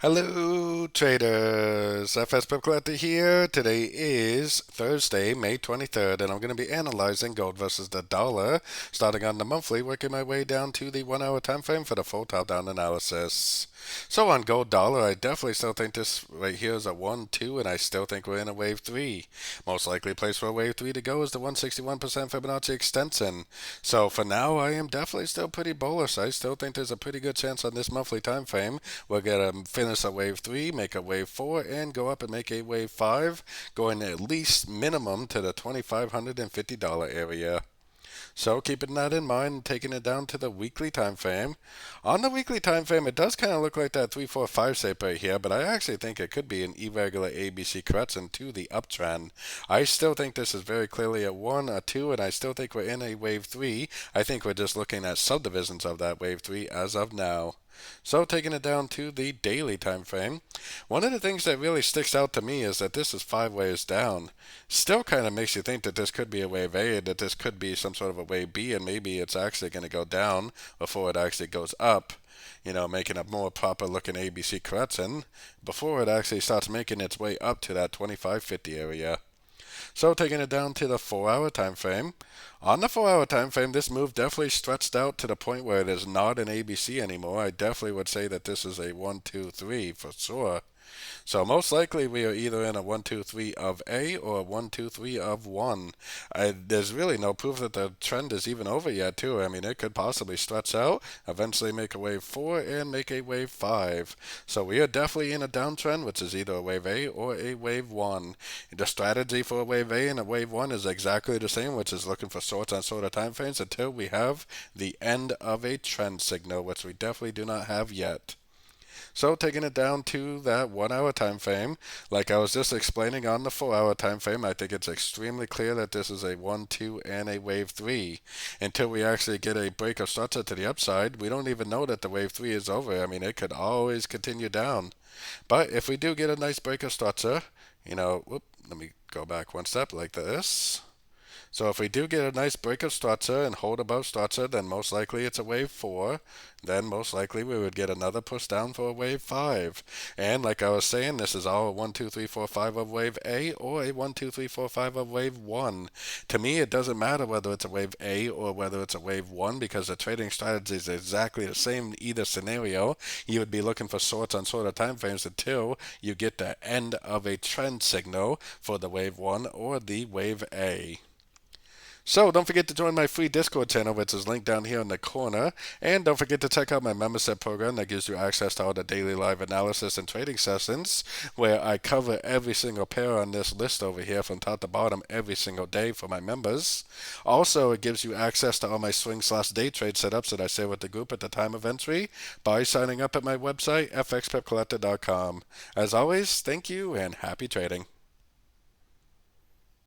Hello, traders. FX Pip Collector here. Today is Thursday, May 23rd, and I'm going to be analyzing gold versus the dollar, starting on the monthly, working my way down to the 1 hour time frame for the full top-down analysis. So on gold dollar, I definitely still think this right here is a 1-2, and I still think we're in a wave 3. Most likely place for a wave 3 to go is the 161% Fibonacci extension. So for now, I am definitely still pretty bullish. I still think there's a pretty good chance on this monthly time frame we're going to finish a wave 3, make a wave 4, and go up and make a wave 5, going at least minimum to the $2,550 area. So keeping that in mind, taking it down to the weekly time frame. On the weekly time frame, it does kind of look like that 3-4-5 shape right here, but I actually think it could be an irregular ABC correction to the uptrend. I still think this is very clearly a 1, a 2, and I still think we're in a wave 3. I think we're just looking at subdivisions of that wave 3 as of now. So taking it down to the daily time frame, one of the things that really sticks out to me is that this is 5 waves down. Still kind of makes you think that this could be a wave A, that this could be some sort of a wave B, and maybe it's actually going to go down before it actually goes up. Making a more proper looking ABC correction before it actually starts making its way up to that 2550 area. So taking it down to the 4 hour time frame. On the 4 hour time frame, this move definitely stretched out to the point where it is not an ABC anymore. I definitely would say that this is a 1, 2, 3 for sure. So most likely we are either in a 1, 2, 3 of A or a 1, 2, 3 of 1. There's really no proof that the trend is even over yet too. I mean, it could possibly stretch out, eventually make a wave 4 and make a wave 5. So we are definitely in a downtrend, which is either a wave A or a wave 1. The strategy for a wave A and a wave 1 is exactly the same, which is looking for shorts on shorter time frames until we have the end of a trend signal, which we definitely do not have yet. So taking it down to that 1 hour time frame, like I was just explaining on the 4 hour time frame, I think it's extremely clear that this is a 1, 2, and a wave 3. Until we actually get a break of structure to the upside, we don't even know that the wave 3 is over. I mean, it could always continue down. But if we do get a nice break of structure, let me go back one step like this. So if we do get a nice break of structure and hold above structure, then most likely it's a wave 4. Then most likely we would get another push down for a wave 5. And like I was saying, this is all a 1, 2, 3, 4, 5 of wave A or a 1, 2, 3, 4, 5 of wave 1. To me, it doesn't matter whether it's a wave A or whether it's a wave 1 because the trading strategy is exactly the same in either scenario. You would be looking for shorts on shorter time frames until you get the end of a trend signal for the wave 1 or the wave A. So don't forget to join my free Discord channel, which is linked down here in the corner. And don't forget to check out my membership program that gives you access to all the daily live analysis and trading sessions, where I cover every single pair on this list over here from top to bottom every single day for my members. Also, it gives you access to all my swing/day trade setups that I share with the group at the time of entry by signing up at my website, fxpipcollector.com. As always, thank you and happy trading.